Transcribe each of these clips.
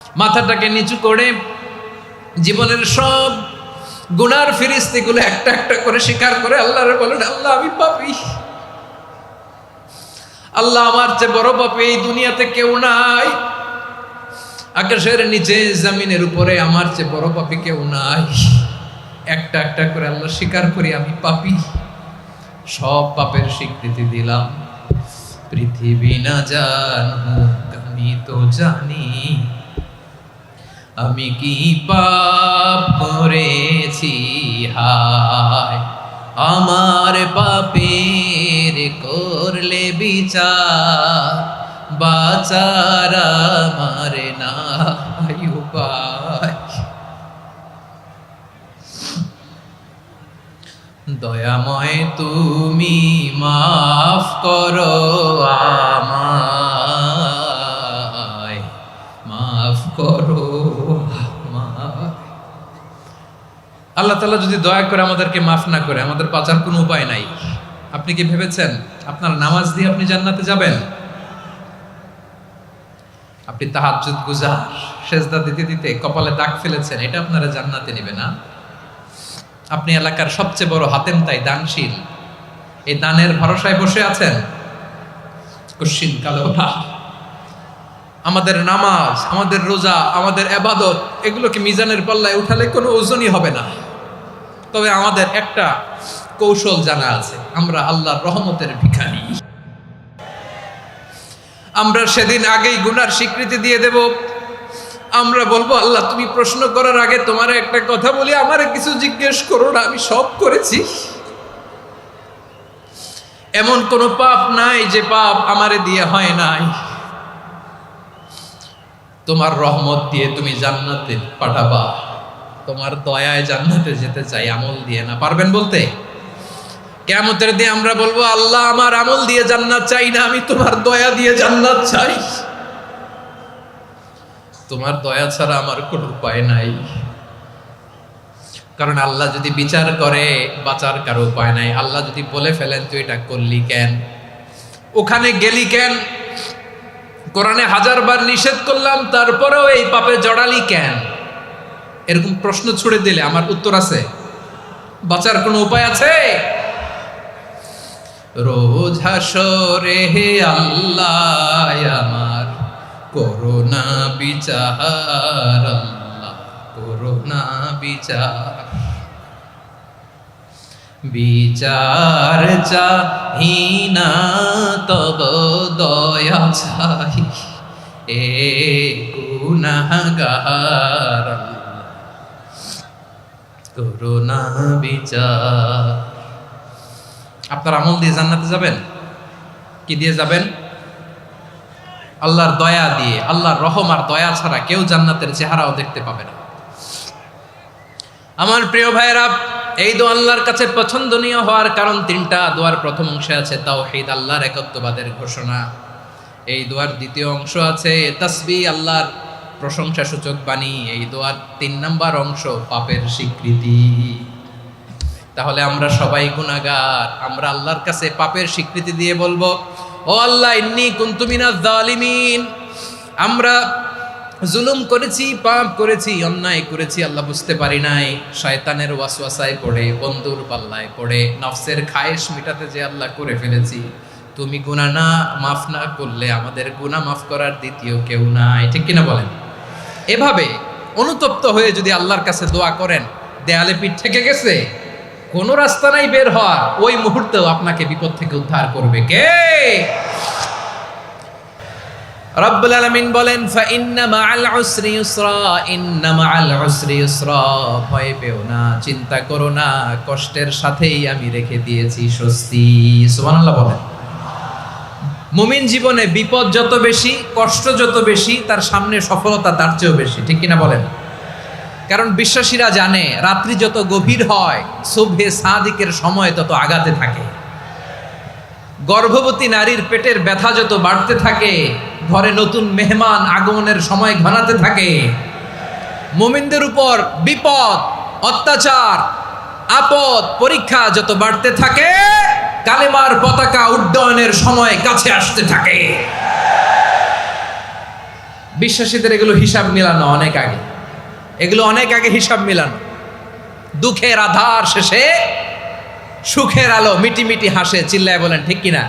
মাথাটাকে নিচু করে জীবনের সব গুনার ফিরিস্তিগুলো একটা একটা করে স্বীকার করে আল্লাহরে বলেন, আল্লাহ আমি পাপী, আল্লাহ আমার চেয়ে বড় পাপী এই দুনিয়াতে কেউ নাই, আকাশের নিচে জমিনের উপরে আমার চেয়ে বড় পাপী কেউ নাই। একটা একটা করে আল্লাহ স্বীকার করি আমি পাপী, সব পাপের স্বীকৃতি দিলাম। পৃথিবী না জানুক আমি তো জানি আমি কি পাপ করেছি, হায় আমার পাপের করলে বিচার, বাঁচার আমার নাই উপায়। দয়াময় তুমি মাফ করো আমায়, মাফ করো আমায়। আল্লাহ তাআলা যদি দয়া করে আমাদেরকে মাফ না করে, আমাদের বাঁচার কোনো উপায় নাই। আপনি কি ভেবেছেন আপনার নামাজ দিয়ে আপনি জান্নাতে যাবেন? আপনি তাহাজ্জুদ গুজার, সেজদা দিতে দিতে কপালে দাগ ফেলেছেন, এটা আপনারা জান্নাতে নেবে না? আপনি এলাকার সবচেয়ে বড় হাতেম তাই দানশীল, এই দানের ভরসায় বসে আছেন, কশিন কালো না। আমাদের নামাজ, আমাদের রোজা, আমাদের ইবাদত, এগুলোকে মিজানের পাল্লায় উঠালে কোনো ওজনই হবে না। তবে আমাদের একটা কৌশল জানা আছে, আমরা আল্লাহর রহমতের ভিখারি। আমরা সেদিন আগেই গুনার স্বীকৃতি দিয়ে দেব। আমরা বলবো, আল্লাহ তুমি প্রশ্ন করার আগে তোমার একটা কথা বলি, আমারে কিছু জিজ্ঞেস করো না, আমি সব করেছি। এমন কোন পাপ নাই যে পাপ আমারে দিয়ে হয় নাই। তোমার রহমত দিয়ে তুমি জান্নাতে পাঠাবা, তোমার দয়ায় জান্নাতে যেতে চাই, আমল দিয়ে না। পারবেন বলতে? কিয়ামতের দিন আমরা বলবো, আল্লাহ আমার আমল দিয়ে জান্নাত চাই না, আমি তোমার দয়া দিয়ে জান্নাত চাই। তোমার দয়া ছাড়া আমার কোনো উপায় নাই। কারণ আল্লাহ যদি বিচার করে, বাঁচার কারো উপায় নাই। আল্লাহ যদি বলে ফেলেন তুই এটা করলি কেন, ওখানে গেলি কেন, কোরআনে 1000 বার নিষেধ করলাম তারপরেও এই পাপে জড়ালি কেন, এরকম প্রশ্ন ছুড়ে দিলে আমার উত্তর আছে? বাঁচার কোনো উপায় আছে? রোজ হাসরে হে আল্লাহ আমার করোনা বিচার, আল্লাহ করোনা বিচার, বিচার চাহি না তব দয়া চাই, এ গুনাহগার, আল্লাহ করোনা বিচার। আপনার আমল দিয়ে জান্নাতে যাবেন? কি দিয়ে যাবেন? আল্লাহর দয়া দিয়ে। আল্লাহর রহম আর দয়া ছাড়া কেউ জান্নাতের চেহারাও দেখতে পাবে না। আমার প্রিয় ভাইয়েরা, এই দোয়া আল্লাহর কাছে পছন্দনীয় হওয়ার কারণ 3টা। দোয়ার প্রথম অংশে আছে তাওহীদ, আল্লাহর একত্ববাদের ঘোষণা। এই দোয়ার দ্বিতীয় অংশ আছে তাসবিহ, আল্লাহর প্রশংসা সূচক বাণী। এই দোয়ার 3 নাম্বার অংশ পাপের স্বীকৃতি। তাহলে আমরা সবাই গুনাহগার। আমরা আল্লাহর কাছে পাপের স্বীকৃতি দিয়ে বলবো, ও আল্লাহ ইন্নী কুনতু মিনাজ জালিমিন, আমরা জুলুম করেছি, পাপ করেছি, অন্যায় করেছি, আল্লাহ বুঝতে পারি নাই, শয়তানের ওয়াসওয়াসায় পড়ে, বন্ধুর পাল্লায় পড়ে, নফসের খায়েশ মিটাতে যে আল্লাহ করে ফেলেছি। তুমি গুনাহ না মাফ না করলে আমাদের গুনাহ মাফ করার দ্বিতীয় কেউ নাই। ঠিক কিনা বলেন? এভাবে অনুতপ্ত হয়ে যদি আল্লাহর কাছে দোয়া করেন, দেয়ালে পিঠ থেকে গেছে, কোনো রাস্তা নাই বের হওয়ার, ওই মুহূর্তেও আপনাকে বিপদ থেকে উদ্ধার করবে কে? রব্বুল আলামিন বলেন, ফাইন্না মাআল উসরি ইউসরা, ইন্না মাআল উসরি ইউসরা, ভয় পেও না, চিন্তা করো না, কষ্টের সাথেই আমি রেখে দিয়েছি স্বস্তি। সুবহানাল্লাহ বলেন। মুমিন জীবনে বিপদ যত বেশি, কষ্ট যত বেশি, তার সামনে সফলতা তার চেয়েও বেশি। ঠিক কিনা বলেন? কারণ বিশ্বাসীরা জানে রাত্রি যত গভীর হয়, সুবহে সাদিকের সময় তত আগাতে থাকে। গর্ভবতী নারীর পেটের ব্যথা যত বাড়তে থাকে, ঘরে নতুন মেহমান আগমনের সময় ঘনাতে থাকে। মুমিনদের উপর বিপদ, অত্যাচার, আপদ, পরীক্ষা যত বাড়তে থাকে, কালেমার পতাকা উড্ডয়নের সময় কাছে আসতে থাকে। বিশ্বাসীদের এগুলো হিসাব মিলানো অনেক আগে, এগুলো অনেক আগে হিসাব মিলানো। দুঃখের আধার শেষে সুখের আলো মিটি মিটি হাসে, চিল্লায় বলেন ঠিক কিনা?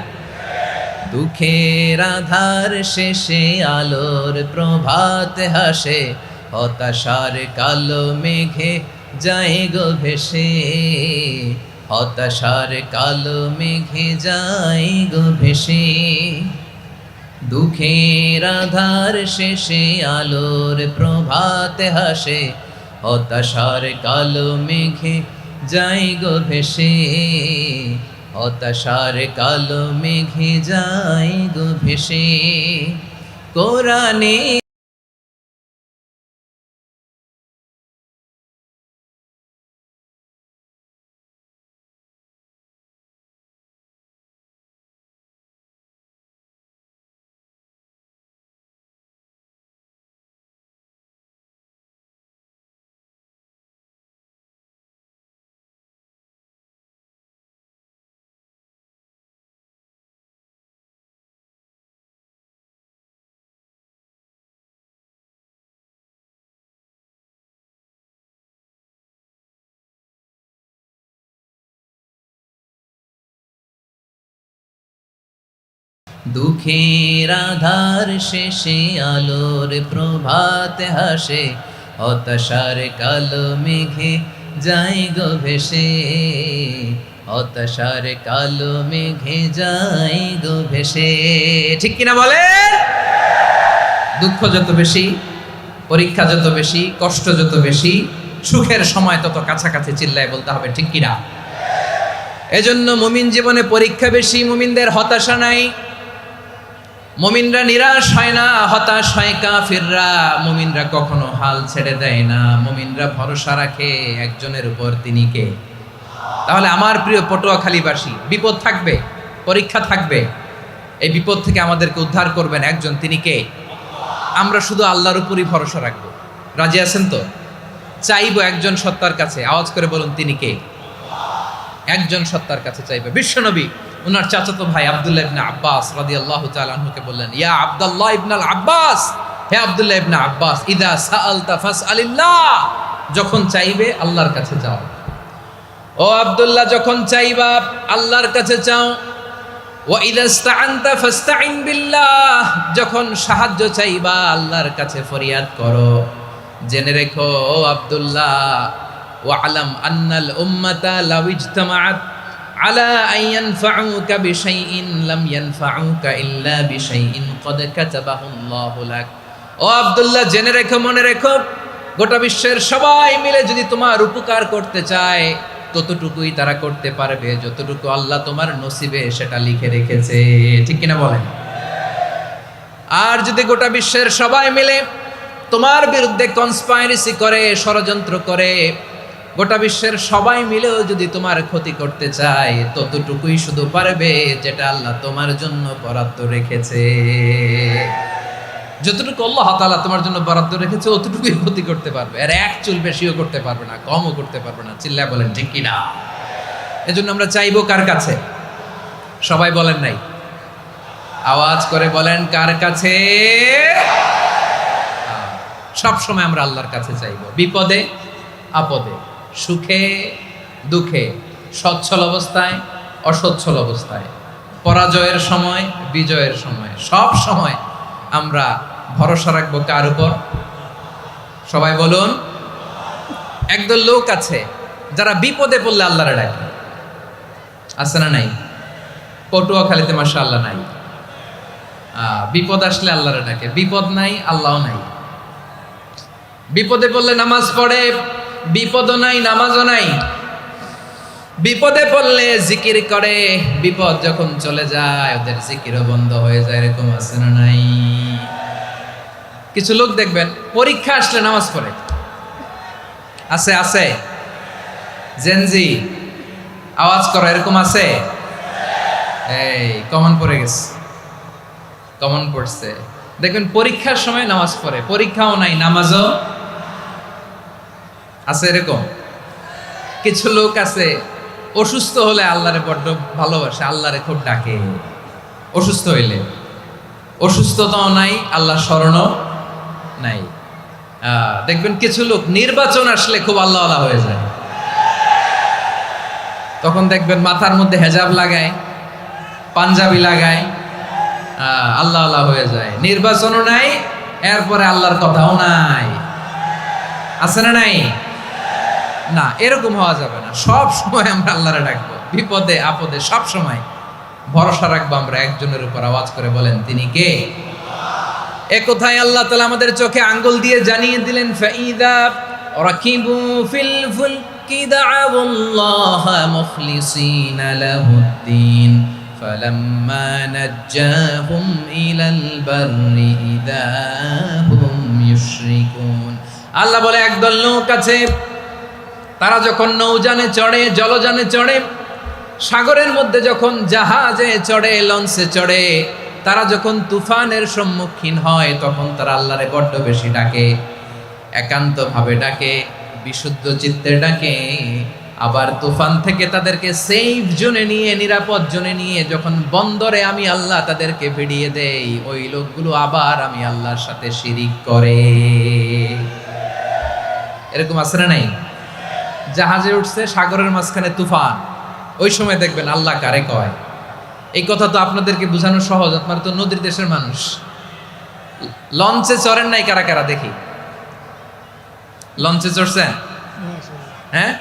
দুঃখের আধার শেষে আলোর প্রভাত হাসে, হতাশার কালো মেঘে যায় গো ভেসে, হতাশার কালো মেঘে যায় গো ভেসে। দুঃখের আধার শেষে আলোর প্রভাত হাসে, হতাশার কালো মেঘে যায় গো ভেসে, হতাশার কালো মেঘে যায় গো ভেসে। কোরআনে দুঃখের আধার শেষে আলোর প্রভাত হাসে, হতাশার কালো মেঘে যায় গো ভেসে, হতাশার কালো মেঘে যায় গো ভেসে। ঠিক কিনা বলেন? দুঃখ যত বেশি, পরীক্ষা যত বেশি, কষ্ট যত বেশি, সুখের সময় তত কাছাকাছি, চিল্লায় বলতে হবে ঠিক কিনা? এজন্য মুমিন জীবনে পরীক্ষা বেশি, মুমিনদের হতাশা নাই। মুমিনরা নিরাশ হয় না, হতাশ হয় কাফিররা। মুমিনরা কখনো হাল ছেড়ে দেয় না, মুমিনরা ভরসা রাখে একজনের উপর, তিনি কে? তাহলে আমার প্রিয় পটুয়াখালীবাসী, বিপদ থাকবে, পরীক্ষা থাকবে, এই বিপদ থেকে আমাদেরকে উদ্ধার করবেন একজন, তিনি কে? আমরা শুধু আল্লাহর উপরই ভরসা রাখবো। রাজি আছেন তো? চাইবো একজন সত্তার কাছে, আওয়াজ করে বলুন তিনি কে? একজন সত্তার কাছে চাইবে। বিশ্বনবী উনার চাচাতো ভাই আব্দুল্লাহ ইবনে আব্বাস রাদিয়াল্লাহু তাআলা আনহুকে বললেন, ইয়া আব্দুল্লাহ ইবনুল আব্বাস, হে আব্দুল্লাহ ইবনে আব্বাস, ইদা সাআলতা ফাসআলিল্লাহ, যখন চাইবে আল্লাহর কাছে যাও। ও আব্দুল্লাহ, যখন চাইবা আল্লাহর কাছে চাও। ওয়া ইদা ইসতাআনতা ফাসতাইন বিল্লাহ, যখন সাহায্য চাইবা আল্লাহর কাছে ফরিয়াদ করো। জেনে রেখো ও আব্দুল্লাহ, ওয়া'লাম আন্নাল উম্মাতা লাউ ইজতামাআত আলা আন ইয়ানফাউকা বিশাইইন লাম ইয়ানফাউকা ইল্লা বিশাইইন ক্বাদ কাতাবাহু আল্লাহু লাক। ও আব্দুল্লাহ, জেনে রেখো, মনে রেখো, গোটা বিশ্বের সবাই মিলে যদি তোমার উপকার করতে চায় ততটুকুই তারা করতে পারবে যতটুকু আল্লাহ তোমার নসিবে সেটা লিখে রেখেছে। ঠিক কিনা বলেন? আর যদি গোটা বিশ্বের সবাই মিলে তোমার বিরুদ্ধে কনস্পাইরেসি করে, ষড়যন্ত্র করে, গোটা বিশ্বের সবাই মিলেও যদি তোমার ক্ষতি করতে চায় ততটুকুই শুধু পারবে যেটা আল্লাহ তোমার জন্য বরাদ্দ রেখেছে। যতটুকু আল্লাহ তাআলা তোমার জন্য বরাদ্দ রেখেছে অতটুকুই ক্ষতি করতে পারবে, আর এক চুল বেশিও করতে পারবে না, কমও করতে পারবে না। চিল্লায় বলেন ঠিক কিনা? এজন্য আমরা চাইবো কার কাছে? সবাই বলেন নাই, আওয়াজ করে বলেন কার কাছে? সব সময় আমরা আল্লাহর কাছে চাইবো, বিপদে আপদে, সুখে দুঃখে, সচ্ছল অবস্থায় অসচ্ছল অবস্থায়, পরাজয়ের সময় বিজয়ের সময়, সব সময় আমরা ভরসা রাখবো কার উপর? সবাই বলুন। একদল লোক আছে যারা বিপদে পড়লে আল্লাহরে ডাকে, আছে না নাই? পটুয়াখালীতে মাশাআল্লাহ নাই। বিপদ আসলে আল্লাহরে ডাকে, বিপদ নাই আল্লাহও নাই। বিপদে পড়লে নামাজ পড়ে, বিপদও নাই নামাজও নাই। বিপদে পড়লে জিকির করে, বিপদ যখন চলে যায় ওদের জিকিরও বন্ধ হয়ে যায়। এরকম আছে না নাই? কিছু লোক দেখবেন পরীক্ষা আসলে নামাজ পড়ে, আছে আছে? জেনজি আওয়াজ করো, এরকম আছে? এই কমন পড়ে গেছে, কমন পড়ছে। দেখবেন পরীক্ষার সময় নামাজ পড়ে, পরীক্ষাও নাই নামাজও আছে। এরকম কিছু লোক আছে অসুস্থ হলে আল্লাহরে বড্ড ভালোবাসে, আল্লাহরে খুব ডাকে। অসুস্থ হইলে অসুস্থতাও নাই, আল্লাহ স্মরণও নাই। দেখবেন কিছু লোক নির্বাচন আসলে খুব আল্লাহ আল্লাহ হয়ে যায়, তখন দেখবেন মাথার মধ্যে হেজাব লাগায়, পাঞ্জাবি লাগায়, আল্লাহ আল্লাহ হয়ে যায়। নির্বাচনও নাই, এরপরে আল্লাহর কথাও নাই। আছে না নাই? না, এরকম হওয়া যাবে না। সব সময় আমরা আল্লাহরে ডাকবো, বিপদে আপদে সব সময় ভরসা রাখবো আমরা একজনের উপর। আওয়াজ করে বলেন, তিনি কে? এ কথায় আল্লাহ তাআলা আমাদের চোখে আঙ্গুল দিয়ে জানিয়ে দিলেন, ফাইদা রাকিবু ফিল ফুলকি দা'আউল্লাহা মুখলিসিনা লাহুদ্দিন ফালাম্মা নাজ্জাহুম ইলাল বাররি ইযা হুম ইউশরিকুন। আল্লাহ বলে, একদল লোক আছে, তারা যখন নৌযানে চড়ে, জলযানে চড়ে, সাগরের মধ্যে যখন জাহাজে চড়ে, লঞ্চে চড়ে, তারা যখন তুফানের সম্মুখীন হয়, তখন তারা আল্লাহরে বড্ড বেশি ডাকে, একান্তভাবে ডাকে, বিশুদ্ধ চিত্তে ডাকে। আবার তুফান থেকে তাদেরকে সেফ জোনে নিয়ে, নিরাপদ জোনে নিয়ে যখন বন্দরে আমি আল্লাহ তাদেরকে ভিড়িয়ে দেই, ওই লোকগুলো আবার আমি আল্লাহর সাথে শিরিক করে। এরকম আছে না নাই? জাহাজে উঠছে, সাগরের মাঝখানে তুফান, ওই সময় দেখবেন আল্লাহ কারে কয়। এই কথা তো আপনাদেরকে বোঝানো সহজ, আপনারা তো নদীর দেশের মানুষ। লঞ্চে চড়েন নাই কারা কারা দেখি? লঞ্চে চড়ছেন? হ্যাঁ,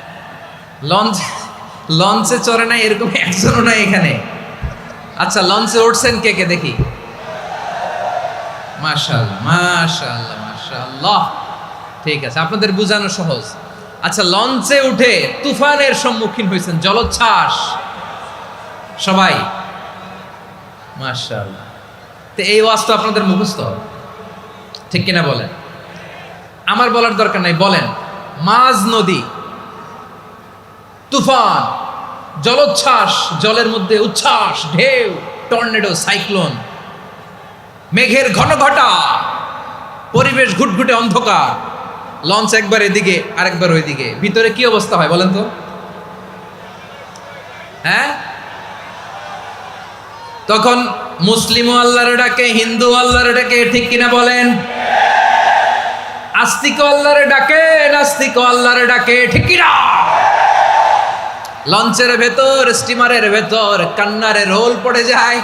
লঞ্চে চড়ে নাই এরকম একজনও নাই এখানে। আচ্ছা, লঞ্চে উঠছেন কে কে দেখি? মাশাআল্লাহ, মাশাআল্লাহ, মাশাআল্লাহ। ঠিক আছে, আপনাদের বোঝানো সহজ। আচ্ছা, লঞ্চে উঠে তুফানের সম্মুখীন হয়েছেন, জলোচ্ছ্বাস সবাই? মাশাআল্লাহ। তো এই ওয়াজ তো আপনাদের মুখস্থ, ঠিক কিনা বলেন? আমার বলার দরকার নাই, বলেন। মাঝ নদী, তুফান, জলোচ্ছ্বাস, জলের মধ্যে উচ্ছ্বাস, ঢেউ, টর্নেডো, সাইক্লোন, মেঘের ঘনঘটা, পরিবেশ ঘুটঘুটে অন্ধকার, লঞ্চ একবার এদিকে আরেকবার ওইদিকে, ভিতরে কি অবস্থা হয় বলেন তো? হ্যাঁ, তখন মুসলিম আল্লাহর ডাকে, হিন্দু আল্লাহর ডাকে, ঠিক কিনা বলেন? আস্তিক আল্লাহর ডাকে, নাস্তিক আল্লাহর ডাকে, ঠিক কিনা? লঞ্চের ভেতর, স্টিমারের ভেতর কান্নারে রোল পড়ে যায়,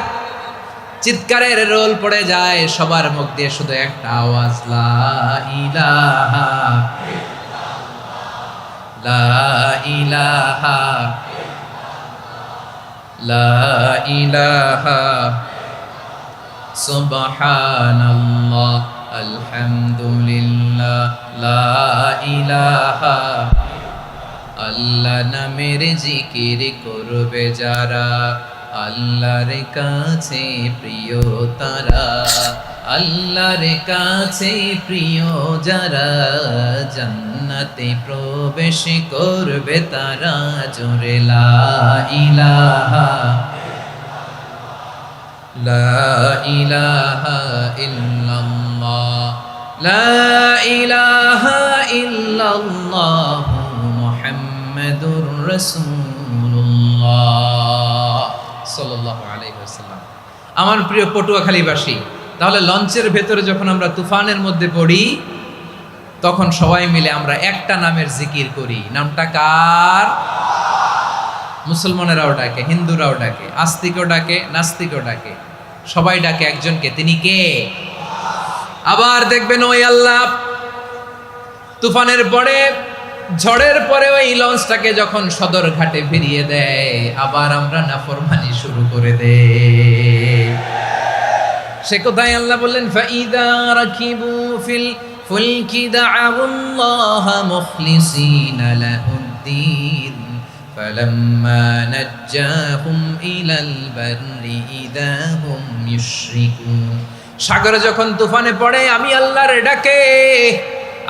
চিৎকারের রোল পড়ে যায়, সবার মুখ দিয়ে শুধু একটা আওয়াজ, লা ইলাহা ইল্লাল্লাহ, লা ইলাহা লা ইলাহা সুবহানাল্লাহ আলহামদুলিল্লাহ লা ইলাহা। আল্লাহ নামের জিকির করবে যারা, আল্লাহর কাছে প্রিয় তারা, আল্লাহর কাছে প্রিয় যারা, জান্নাতে প্রবেশ করবে তারা, জোরে লা ইলাহা লা ইলাহা ইল্লাল্লাহ, লা ইলাহা ইল্লাল্লাহ মুহাম্মাদুর রাসূলুল্লাহ সাল্লাল্লাহু আলাইহি ওয়াসাল্লাম। আমার প্রিয় পটুয়াখালীবাসী, তাহলে লঞ্চের ভেতরে যখন আমরা তুফানের মধ্যে পড়ি, তখন সবাই মিলে আমরা একটা নামের জিকির করি। নামটা কার? মুসলমানেরাও ডাকে, হিন্দুরাও ডাকে, আস্তিকও ডাকে, নাস্তিকও ডাকে, সবাই ডাকে একজনকে, তিনি কে? আবার দেখবেন ওই আল্লাহ তুফানের পরে, ঝড়ের পরে ওই লঞ্চটাকে যখন সদর ঘাটে ফিরিয়ে দেয়, আবার আমরা নাফরমানি শুরু করে দেই। সে কোথায় আল্লাহ বললেন, ফাইদা রাকিবু ফিল ফুলকি দা'আউল্লাহা মুখলিসিনা লাহুদ্দিন ফালাম্মা নাজ্জাহুম ইলাল বাররি ইযা হুম ইউশরিকুন। সাগরে যখন তুফানে পড়ে আমি আল্লাহর ডাকে,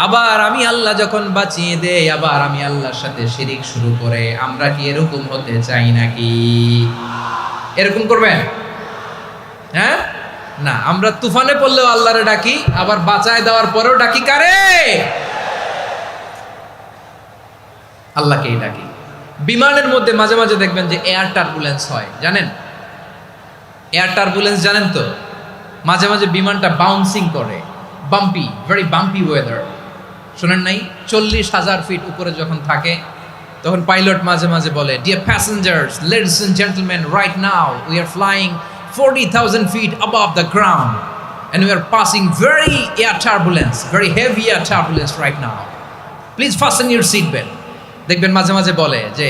আবার আমি আল্লাহ যখন বাঁচিয়ে দেই, আবার আমি আল্লাহর সাথে শিরিক শুরু করে। আমরা কি এরকম হতে চাই নাকি? এরকম করবেন? হ্যাঁ না, আমরা তুফানে পড়লেও আল্লাহরে ডাকি, আবার বাঁচায় দেওয়ার পরেও ডাকি কারে? আল্লাহকেই ডাকি। বিমানের মধ্যে মাঝে মাঝে দেখবেন যে এয়ার টার্বুলেন্স হয়, জানেন? এয়ার টার্বুলেন্স জানেন তো? মাঝে মাঝে বিমানটা বাউন্সিং করে, বাম্পি, ভেরি বাম্পি ওয়েদার। শোনেন নাই 40,000 ফিট উপরে যখন থাকে তখন পাইলট মাঝে মাঝে বলে, dear passengers, ladies and gentleman, right now we are flying 40,000 feet above the ground and we are passing very air turbulence, very heavy air turbulence right now. Please fasten your seat belt. দেখবেন মাঝে মাঝে বলে যে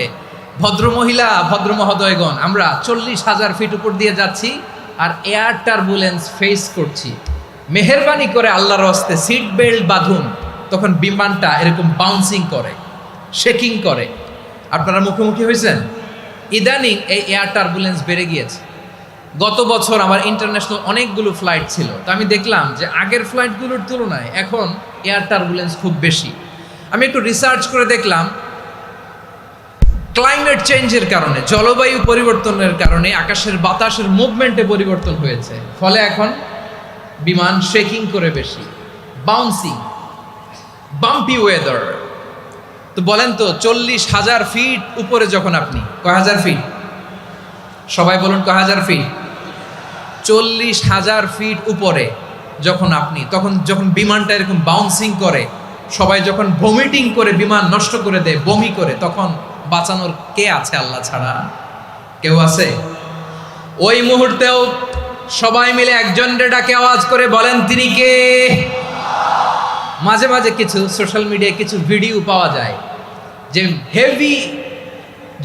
ভদ্র মহিলা, ভদ্র মহোদয়গণ, আমরা 40,000 ফিট উপর দিয়ে যাচ্ছি আর এয়ার টার্বুলেন্স ফেস করছি, মেহেরবানি করে আল্লাহর হস্তে সিট বেল্ট বাঁধুন। তখন বিমানটা এরকম বাউন্সিং করে, শেকিং করে। আপনারা মুখোমুখি হয়েছেন? ইদানিং এই এয়ার টার্বুলেন্স বেড়ে গিয়েছে। গত বছর আমার ইন্টারন্যাশনাল অনেকগুলো ফ্লাইট ছিল, তো আমি দেখলাম যে আগের ফ্লাইটগুলোর তুলনায় এখন এয়ার টার্বুলেন্স খুব বেশি। আমি একটু রিসার্চ করে দেখলাম ক্লাইমেট চেঞ্জের কারণে, জলবায়ু পরিবর্তনের কারণে আকাশের বাতাসের মুভমেন্টে পরিবর্তন হয়েছে, ফলে এখন বিমান শেকিং করে বেশি, বাউন্সিং, বাম্পি ওয়েদার। তো বলেন তো 40,000 ফিট উপরে যখন আপনি, কয় হাজার ফিট? সবাই বলুন কয় হাজার ফিট? 40,000 ফিট উপরে যখন আপনি, তখন যখন বিমানটা এরকম বাউন্সিং করে, সবাই যখন ভমিটিং করে বিমান নষ্ট করে দেয়, বমি করে, তখন বাঁচানোর কে আছে আল্লাহ ছাড়া? কেউ আছে? ওই মুহূর্তেও সবাই মিলে একজনের ডাকে আওয়াজ করে বলেন, তিনি কে? মাঝে মাঝে কিছু সোশ্যাল মিডিয়ায় কিছু ভিডিও পাওয়া যায় যে হেভি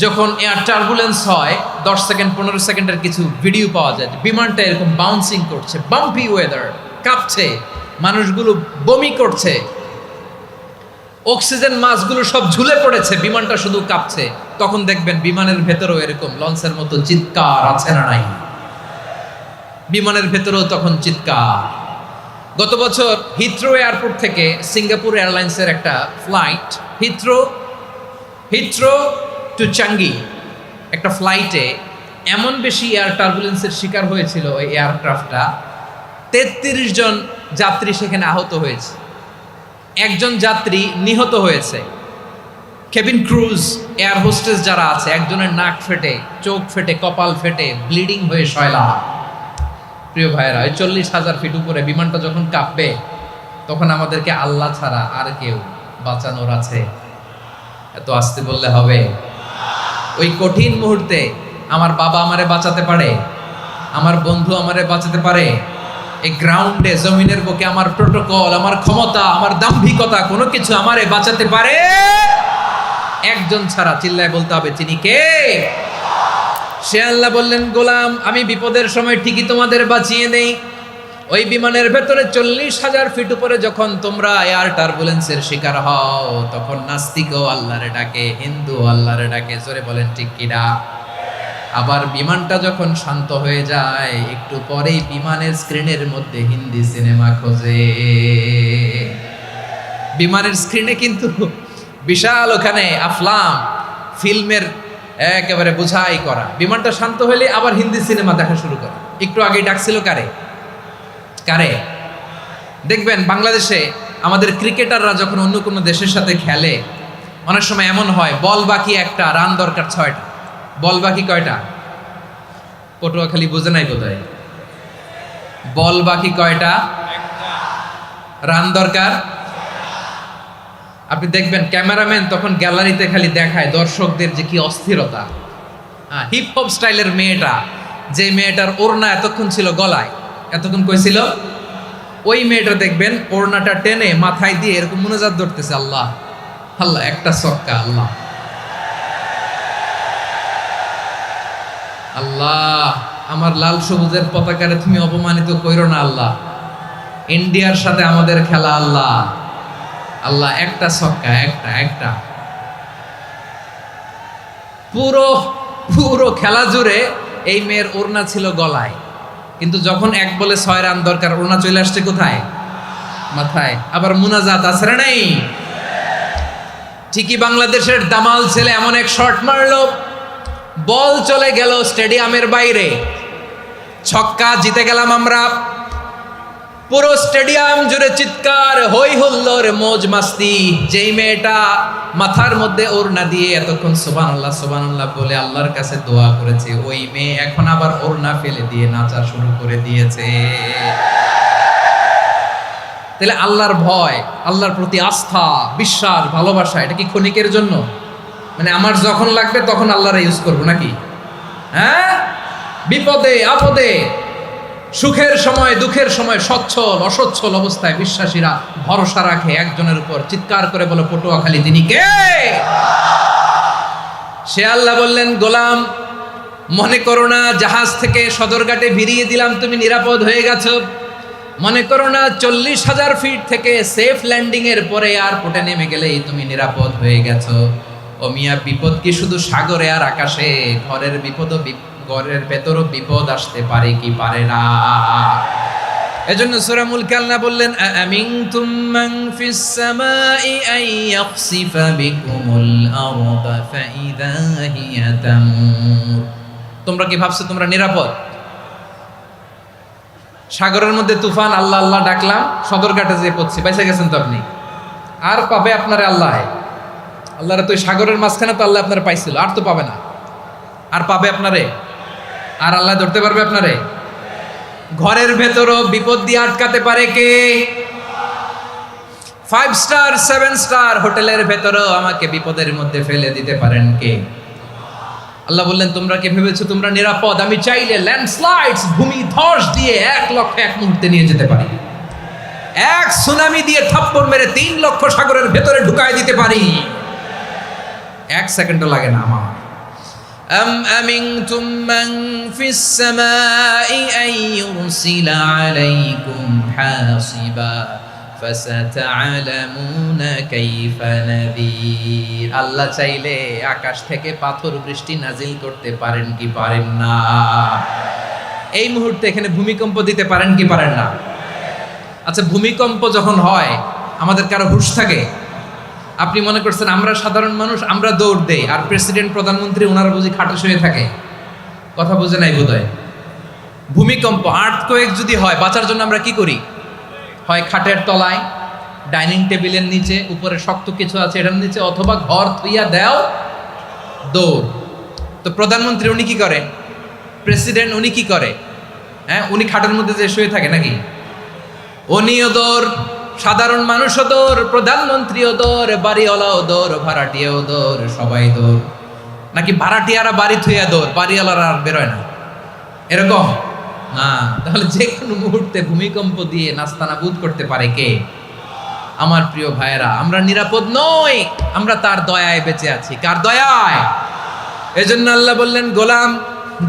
যখন এয়ার টার্বুলেন্স হয় 10 সেকেন্ড 15 সেকেন্ডের কিছু ভিডিও পাওয়া যায়, বিমানটা এরকম বাউন্সিং করছে, বাম্পি ওয়েদার, কাঁপছে, মানুষগুলো বমি করছে, অক্সিজেন মাসগুলো সব ঝুলে পড়েছে, বিমানটা শুধু কাঁপছে। তখন দেখবেন বিমানের ভেতরেও এরকম লঞ্চের মতো চিৎকার আছে না নাই? বিমানের ভেতরেও তখন চিৎকার। গত বছর হিথ্রো এয়ারপোর্ট থেকে সিঙ্গাপুর এয়ারলাইন্সের একটা ফ্লাইট, হিথ্রো টু চাঙ্গি, একটা ফ্লাইটে এমন বেশি এয়ার টার্বুলেন্সের শিকার হয়েছিল ওই এয়ারক্রাফটটা, 33 জন যাত্রী সেখানে আহত হয়েছে, একজন যাত্রী নিহত হয়েছে। কেবিন ক্রুজ, এয়ার হোস্টেস যারা আছে, একজনের নাক ফেটে, চোখ ফেটে, কপাল ফেটে, ব্লিডিং হয়ে শয়লা। প্রিয় ভাইয়েরা, 40,000 ফিট উপরে বিমানটা যখন কাঁপবে, তখন আমাদেরকে আল্লাহ ছাড়া আর কেউ বাঁচানোর আছে? এত আসতে বললে হবে? ওই কঠিন মুহূর্তে আমার বাবা আমারে বাঁচাতে পারে, আমার বন্ধু আমারে বাঁচাতে পারে। এই গ্রাউন্ডে, জমিনের বুকে আমার প্রোটোকল, আমার ক্ষমতা, আমার দাম্ভিকতা, কোনো কিছু আমারে বাঁচাতে পারে? একজন ছাড়া। চিল্লায় বলতে হবে, তিনি কে? সে আল্লাহ বললেন, গোলাম, আমি বিপদের সময় ঠিকই তোমাদের বাঁচিয়ে দেই। ওই বিমানের ভেতরে 40,000 ফিট উপরে যখন তোমরা এয়ার টার্বুলেন্সের শিকার হও, তখন নাস্তিকও আল্লাহরে ডাকে, হিন্দু আল্লাহরে ডাকে। জোরে বলেন ঠিক কিনা? আবার বিমানটা যখন শান্ত হয়ে যায়, একটু পরেই বিমানের স্ক্রিনের মধ্যে হিন্দি সিনেমা খোঁজে। বিমানের স্ক্রিনে কিন্তু বিশাল ওখানে আফলাম ফিল্মের একেবারে বোঝাই করা। বিমানটা শান্ত হলে আবার হিন্দি সিনেমা দেখা শুরু করে। একটু আগে ডাকছিল কারে? দেখবেন বাংলাদেশে আমাদের ক্রিকেটাররা যখন অন্য কোনো দেশের সাথে খেলে, অনেক সময় এমন হয়, বল বাকি একটা, রান দরকার 6টা। বল বাকি কয়টা? পটুয়াখালী বোঝে নাই বোধহয়। বল বাকি কয়টা? রান দরকার। আপনি দেখবেন ক্যামেরাম্যান তখন গ্যালারিতে খালি দেখায় দর্শকদের যে কি অস্থিরতা। হিপ হপ স্টাইলের মেয়েটা, যে মেয়েটার ওড়না এতক্ষণ ছিল গলায়, এতক্ষণ কই ছিল, ওই মেয়েটা দেখবেন ওড়নাটা টেনে মাথায় দিয়ে এরকম মুনাজাত ধরতেছে, আল্লাহ আল্লাহ, একটা ছক্কা, আল্লাহ আল্লাহ, আমার লাল সবুজের পতাকারে তুমি অপমানিত কইরো না আল্লাহ, ইন্ডিয়ার সাথে আমাদের খেলা, আল্লাহ আল্লাহ, একটা ছক্কা, একটা। পুরো খেলা জুড়ে এই মেয়ের ওড়না ছিল গলায়, কিন্তু যখন 1 বলে 6 রান দরকার, ওড়না চলে আসছে কোথায়? মাথায়। আবার মুনাজাত আছে না নাই? ঠিকই বাংলাদেশের দামাল ছেলে এমন এক শট মারলো, বল চলে গেল স্টেডিয়ামের বাইরে, ছক্কা, জিতে গেলাম আমরা। পুরো স্টেডিয়াম জুড়ে চিৎকার, হই হুল্লোড়, মৌজ মাস্তি। যেই মেয়েটা মাথার মধ্যে ওড়না দিয়ে এতক্ষণ সুবহানাল্লাহ সুবহানাল্লাহ বলে আল্লাহর কাছে দোয়া করেছে, ওই মেয়ে এখন আবার ওড়না ফেলে দিয়ে নাচা শুরু করে দিয়েছে। তাহলে আল্লাহর ভয়, আল্লাহর প্রতি আস্থা, বিশ্বাস, ভালোবাসা, এটা কি ক্ষণিকের জন্য? মানে আমার যখন লাগবে তখন আল্লাহরা ইউজ করবো নাকি? হ্যাঁ, বিপদে আপদে, সুখের সময় দুঃখের সময়, সচ্ছল অসচ্ছল অবস্থায় বিশ্বাসীরা ভরসা রাখে একজনের উপর। চিৎকার করে বলো পটুয়াখালী তিনি কে? সে আল্লাহ বললেন, গোলাম মনে করো না জাহাজ থেকে সদরঘাটে ভিড়িয়ে দিলাম তুমি নিরাপদ হয়ে গেছো। মনে করো না 40,000 ফিট থেকে সেফ ল্যান্ডিং এর পরে এয়ারপোর্টে নেমে গেলেই তুমি নিরাপদ হয়ে গেছো। ও মিয়া, বিপদ কি শুধু সাগরে আর আকাশে? ঘরের ভেতরও বিপদ আসতে পারে কি পারে না? এজন্য সূরা মুলক আল্লাহ বললেন, আমিনতুম মান ফিস সামাই আন ইয়াখসিফা বিকুমুল আরদা ফাইদা হিয়া তামুর। তোমরা কি ভাবছো তোমরা নিরাপদ? সাগরের মধ্যে তুফান, আল্লাহ আল্লাহ ডাকলাম, সদরঘাটে যেয়ে পড়ছি, বাইসে গেছেন তো আপনি। আর পাবে আপনারে আল্লাহ? আল্লাহরে তো সাগরের মাঝখানে তো আল্লাহ আপনারে পাইছিল, আর তো পাবে না। আর পাবে আপনারে? আর আল্লাহ ধরতে পারবে আপনারে? ঘরের ভেতরও বিপদ দিয়ে আটকাতে পারে কে? 5 স্টার 7 স্টার হোটেলের ভেতরও আমাকে বিপদের মধ্যে ফেলে দিতে পারেন কে? আল্লাহ বললেন, তোমরা কি ভেবেছো তোমরা নিরাপদ? আমি চাইলে ল্যান্ডস্লাইডস, ভূমি ধস দিয়ে 1 লক্ষ এক মুহূর্তে নিয়ে যেতে পারি। এক সুনামি দিয়ে থাপ্পড় মেরে 3 লক্ষ সাগরের ভেতরে ঢুকায় দিতে পারি। 1 সেকেন্ডও লাগে না আমার। أم أمنتم من في السماء أن يرسل عليكم حاصبا فستعلمون كيف نذير। আল্লাহ চাইলে আকাশ থেকে পাথর বৃষ্টি নাজিল করতে পারেন কি পারেন না? এই মুহূর্তে এখানে ভূমিকম্প দিতে পারেন কি পারেন না? আচ্ছা, ভূমিকম্প যখন হয় আমাদের কারো হুঁশ থাকে? আপনি মনে করছেন আমরা সাধারণ মানুষ, আমরা দৌড় দেই, আর প্রেসিডেন্ট প্রধানমন্ত্রী ওনারা বুঝি খাটে শুয়ে থাকে? কথা বুঝে নাই বোধহয়। ভূমিকম্প, আর্থকোয়েক যদি হয়, বাঁচার জন্য আমরা কি করি? হয় খাটের তলায়, ডাইনিং টেবিলের নিচে, উপরে শক্ত কিছু আছে এটার নিচে, অথবা ঘর থুইয়া দেও দৌড়। তো প্রধানমন্ত্রী উনি কি করে? প্রেসিডেন্ট উনি কি করে? হ্যাঁ, উনি খাটের মধ্যে যে শুয়ে থাকে নাকি? উনিও দৌড়, সাধারণ মানুষও দৌড়, প্রধানমন্ত্রীও দৌড়, বাড়িওয়ালাও দৌড়, ভাড়াটিয়াও দৌড়, সবাই দৌড়। নাকি ভাড়াটিয়ারা বাড়ি থুইয়া দৌড়, বাড়িওয়ালারা আর বেরোয় না? এরকম না। তাহলে যে কোনো মুহূর্তে ভূমিকম্প দিয়ে নাস্তানাবুদ করতে পারে কে? আমার প্রিয় ভাইয়েরা, আমরা নিরাপদ নই, আমরা তার দয়ায় বেঁচে আছি। কার দয়ায়? এজন্য আল্লাহ বললেন, গোলাম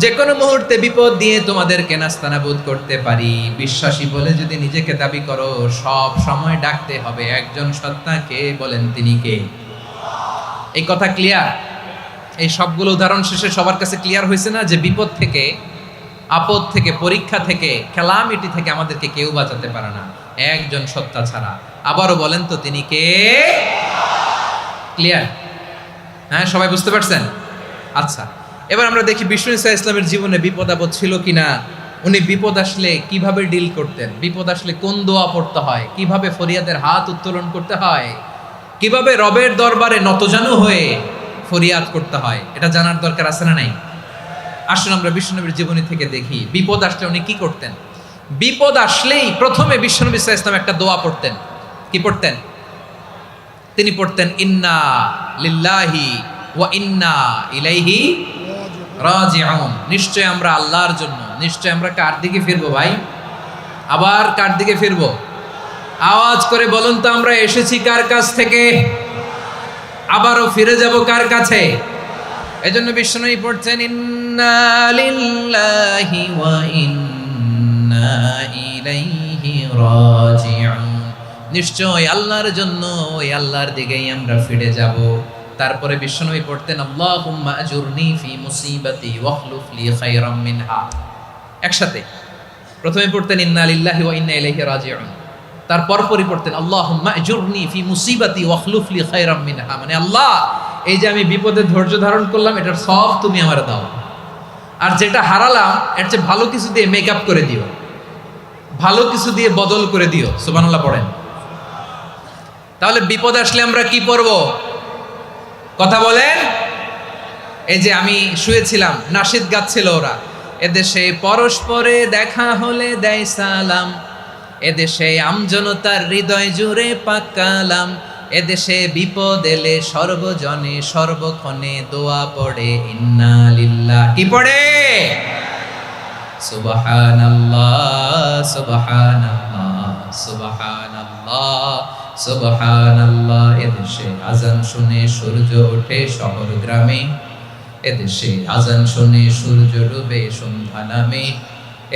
যে কোনো মুহূর্তে বিপদ দিয়ে তোমাদেরকে নাস্তানাবুদ করতে পারি। বিশ্বাসী বলে যদি নিজেকে দাবি করো, সব সময় ডাকতে হবে একজন সত্তাকে। বলেন তিনি কে? এই কথা ক্লিয়ার? এই সবগুলো উদাহরণ শেষে সবার কাছে ক্লিয়ার হয়েছে না যে বিপদ থেকে, আপদ থেকে, পরীক্ষা থেকে, ক্যালামিটি থেকে আমাদেরকে কেউ বাঁচাতে পারে না একজন সত্তা ছাড়া। আবারও বলেন তো তিনি কে? ক্লিয়ার? হ্যাঁ, সবাই বুঝতে পারছেন? আচ্ছা, এবার আমরা দেখি বিষ্ণু ঈসা ইসলামের জীবনে বিপদ আপদ ছিল কিনা। উনি বিপদ আসলে কিভাবে ডিল করতেন, বিপদ আসলে কোন দোয়া পড়তে হয়, কিভাবে ফরিয়াদের হাত উত্তোলন করতে হয়, কিভাবে রবের দরবারে নতজানু হয়ে ফরিয়াদ করতে হয়, এটা জানার দরকার আছে না নাই? আসুন আমরা বিশ্বনবীর জীবনী থেকে দেখি বিপদ আসলে উনি কি করতেন। বিপদ আসলেই প্রথমে বিশ্বনবী সাল্লাল্লাহু আলাইহি ওয়াসাল্লাম একটা দোয়া পড়তেন। কি পড়তেন? তিনি পড়তেন, ইন্না লিল্লাহি ওয়া ইন্না ইলাইহি রাজিউন। নিশ্চয় আমরা আল্লাহর জন্য, নিশ্চয় আমরা কার দিকে ফিরবো ভাই? আবার কার দিকে ফিরবো? আওয়াজ করে বলুন তো, আমরা এসেছি কার কাছ থেকে, আবারও ফিরে যাব কার কাছে? এজন্য বিশ্বনবী পড়ছেন, ইন্না লিল্লাহি ওয়া ইন্না ইলাইহি রাজিউন। নিশ্চয় আল্লাহর জন্য, ওই আল্লাহর দিকেই আমরা ফিরে যাব। তারপরে বিশ্বনবী পড়তেন, আল্লাহুম্মা আজুরনি ফি মুসিবাতি ওয়াখলুফ লি খায়রাম মিনহা। একসাথে প্রথমে পড়তেন ইন্না লিল্লাহি ওয়া ইন্না ইলাইহি রাজিউন, তারপর পড়তেন আল্লাহুম্মা আজুরনি ফি মুসিবাতি ওয়াখলুফ লি খায়রাম মিনহা। মানে আল্লাহ, এই যে আমি বিপদে ধৈর্য ধারণ করলাম, এটার সব তুমি আমারে দাও, আর যেটা হারালাম এর চেয়ে ভালো কিছু দিয়ে মেকআপ করে দিও, ভালো কিছু দিয়ে বদল করে দিও। সুবহানাল্লাহ পড়েন। তাহলে বিপদ আসলে আমরা কি পড়ব? কথা বলেন। এই যে আমি শুয়েছিলাম, নাশিদ গাচ্ছিল ওরা, এদেশে পরস্পরে দেখা হলে দেয় সালাম, এদেশে আমজনতার হৃদয় জুড়ে পাকালাম, এদেশে বিপদ এলে সর্বজনে সর্বক্ষণে দোয়া পড়ে ইন্না লিল্লাহ। কি পড়ে? সুবহানাল্লাহ সুবহানাল্লাহ সুবহানাল্লাহ সুবহানাল্লাহ। এদেশে আজান শুনে সূর্য ওঠে শহর গ্রামে, এদেশে আজান শুনে সূর্য ডুবে সন্ধ্যা নামে,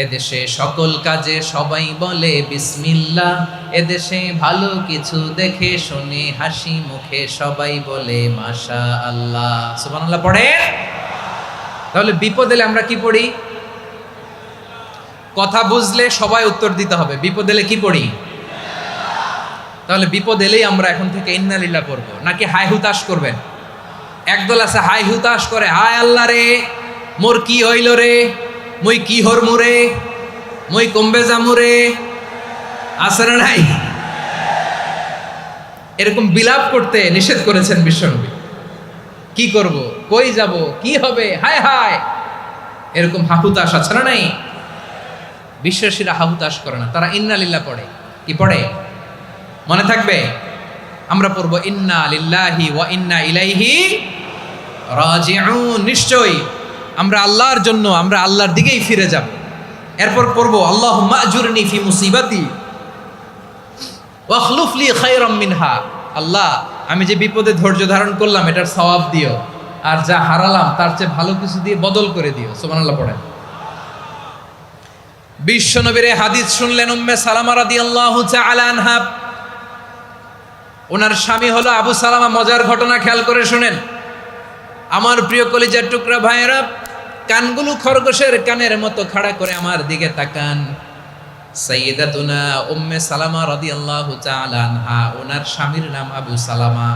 এদেশে সকল কাজে সবাই বলে বিসমিল্লাহ, এদেশে ভালো কিছু দেখে শুনে হাসি মুখে সবাই বলে মাশাআল্লাহ। সুবহানাল্লাহ পড়ে। তাহলে বিপদ এলে আমরা কি পড়ি? কথা বুঝলে সবাই উত্তর দিতে হবে, বিপদ এলে কি পড়ি? তাহলে বিপদ এলেই আমরা এখন থেকে ইন্না লিল্লাহ পড়বো, নাকি হাই হুতাশ করবেন? একদল আছে হাই হুতাশ করে, হায় আল্লাহ রে মোর কি হইল রে, মুই কি হরমু রে, মুই কমবে জামু রে, আছে না নাই? এরকম বিলাপ করতে নিষেধ করেছেন বিশ্বনবী। কি করব, কই যাব, কি হবে, হায় হায়, এরকম হাহুতাশ আছে না নাই? বিশ্বাসীরা হাহুতাশ করে না, তারা ইন্না লিল্লাহ পড়ে। কি পড়ে মনে থাকবে? আমরা পড়বো ইন্না লিল্লাহি ওয়া ইন্না ইলাইহি রাজিউন। নিশ্চয়ই আমরা আল্লাহর জন্য, আমরা আল্লাহর দিকেই ফিরে যাব। এরপর পড়বো আল্লাহুম্মা আজুরনি ফি মুসিবাতি ওয়া আখলুফ লি খায়রাম মিনহা। আল্লাহ, আমি যে বিপদে ধৈর্য ধারণ করলাম এটার সওয়াব দিও, আর যা হারালাম তার চেয়ে ভালো কিছু দিয়ে বদল করে দিও। সুবহানাল্লাহ পড়েন। বিশ্বনবীর হাদিস শুনলেন উম্মে সালামা রাদিয়াল্লাহু তাআলা আনহা। ওনার স্বামী হলো আবু সালামা। মজার ঘটনা খেয়াল করে শুনেন আমার প্রিয় কলিজার টুকরা ভাইয়েরা। কানগুলো খরগোশের কানের মতো খাড়া করে আমার দিকে তাকান। সাইয়্যিদাতুনা উম্মে সালামা রাদিয়াল্লাহু তাআলা আনহা, ওনার স্বামীর নাম আবু সালামা।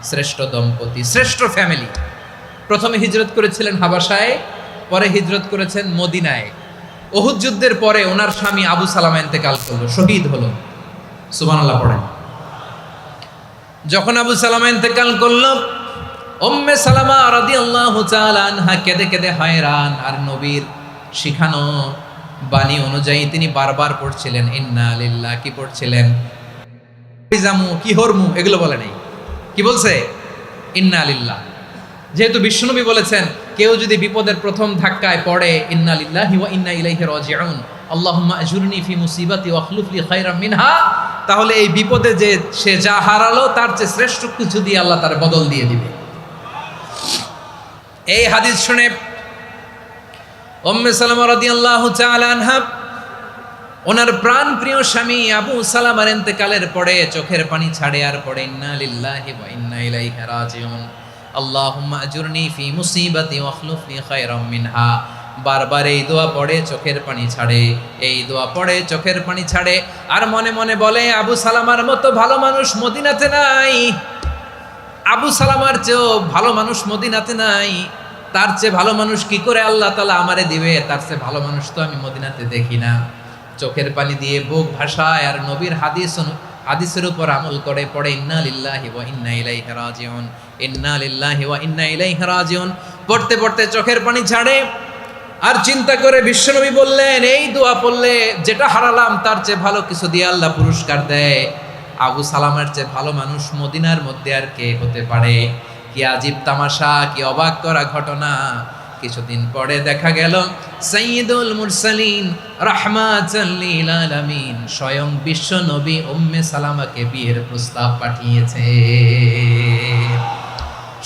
শ্রেষ্ঠ দম্পতি, শ্রেষ্ঠ ফ্যামিলি। প্রথমে হিজরত করেছিলেন হাবাসায়, পরে হিজরত করেছেন মদিনায়। উহুদ যুদ্ধের পরে ওনার স্বামী আবু সালামা ইন্তেকাল করলো, শহীদ হলো। সুবহানাল্লাহ পড়েন। যখন আবু সালামা ইন্তেকাল করলো, উম্মে সালামা রাদিয়াল্লাহু তাআলা আনহা কেঁদে কেঁদে হয়রান। আর নবীর শিখানো বাণী অনুযায়ী তিনি বারবার পড়ছিলেন ইন্না লিল্লাহ। কি পড়ছিলেন? জামু কি হরমু এগুলো বলে নাই, কি বলছে? ইন্না লিল্লাহ। যেহেতু বিশ্বনবী বলেছেন কেউ যদি বিপদের প্রথম ধাক্কায় পড়ে ইন্না লিল্লাহি ওয়া ইন্না ইলাইহি রাজিউন, আল্লাহুম্মা আজুরনি ফি মুসিবাতি ওয়া আখলুফ লি খায়রাম মিনহা, তাহলে এই বিপদে যে সে যা হারালো তার চেয়ে শ্রেষ্ঠ কিছু দিয়ে আল্লাহ তার বদল দিয়ে দিবে। এই হাদিস শুনে উম্মে সালামা রাদিয়াল্লাহু তাআলা আনহা ওনার প্রাণ প্রিয় স্বামী আবু সালামার ইন্তেকালের পরে চোখের পানি ছাড়ে আর পড়ে ইন্না লিল্লাহি ওয়া ইন্না ইলাইহি রাজিউন, আল্লাহুম্মা আজুরনি ফি মুসিবাতি ওয়া আখলুফ লি খায়রাম মিনহা। বারবার এই দোয়া পড়ে চোখের পানি ছাড়ে, এই দোয়া পড়ে চোখের পানি ছাড়ে। আর মনে মনে বলে আবু সালামার মতো ভালো মানুষ মদিনাতে নাই, আবু সালামার চেয়েও ভালো মানুষ মদিনাতে নাই। তার চেয়ে ভালো মানুষ কি করে আল্লাহ তাআলা আমারে দিবে? তার চেয়ে ভালো মানুষ তো আমি মদিনাতে দেখি না। চোখের পানি দিয়ে বুক ভাসায় আর নবীর হাদিসের উপর আমল করে পড়ে ইন্না লিল্লাহি ওয়া ইন্না ইলাইহি রাজিউন, ইন্না লিল্লাহি ওয়া ইন্না ইলাইহি রাজিউন। পড়তে পড়তে চোখের পানি ছাড়ে আর চিন্তা করে বিশ্বনবী বললেন এই দোয়া পড়লে যেটা হারালাম তার চেয়ে ভালো কিছু দিয়ে আল্লাহ পুরস্কার দেয়। আবু সালামার চেয়ে ভালো মানুষ মদিনার মধ্যে আর কে হতে পারে? কি আজীব তামাশা, কি অবাক করা ঘটনা। কিছুদিন পরে দেখা গেল সাইয়্যিদুল মুরসালিন রাহমাতাল লিল আলামিন স্বয়ং বিশ্ব নবী উম্মে সালামাকে বিয়ের প্রস্তাব পাঠিয়েছে।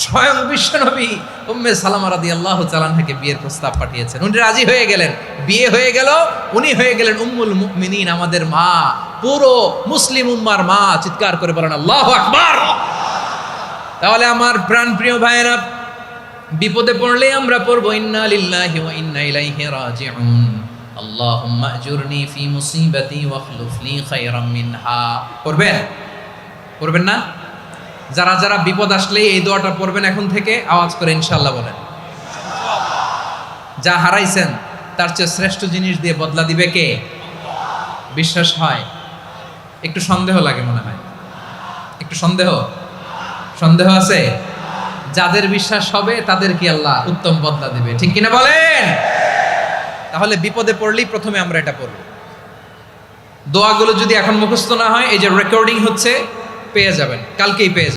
স্বয়ং বিশ্ব নবী উম্মে সালামা রাদিয়াল্লাহু তাআলা আনহাকে বিয়ের প্রস্তাব পাঠিয়েছেন। উনি রাজি হয়ে গেলেন, বিয়ে হয়ে গেল। উনি হয়ে গেলেন উম্মুল মুমিনিন, আমাদের মা, পুরো মুসলিম উম্মার মা। চিৎকার করে বলেন আল্লাহু আকবার। তাহলে আমার প্রাণ প্রিয় ভাইয়েরা, বিপদে পড়লে আমরা পড়বো ইন্না লিল্লাহি ওয়া ইন্না ইলাইহি রাজিউন, আল্লাহুম্মা আজুরনি ফি মুসিবাতি ওয়া আখলুফ লি খায়রাম মিনহা। পড়বেন? পড়বেন না? যারা যারা বিপদ আসলে এই দোয়াটা পড়বেন এখন থেকে আওয়াজ করে ইনশাআল্লাহ বলেন। যা হারাইছেন তার চেয়ে শ্রেষ্ঠ জিনিস দিয়ে বদলা দিবে কে? বিশ্বাস হয়? একটু সন্দেহ লাগে মনে হয়, একটু সন্দেহ আছে? যাদের বিশ্বাস হবে তাদের কি আল্লাহ উত্তম বদলা দিবে, ঠিক কিনা বলেন? তাহলে বিপদে পড়লেই প্রথমে আমরা এটা পড়ব। দোয়াগুলো যদি এখন মুখস্থ না হয়, এই যে রেকর্ডিং হচ্ছে, পেয়ে যাবেন, কালকেই পেয়ে যাবেন।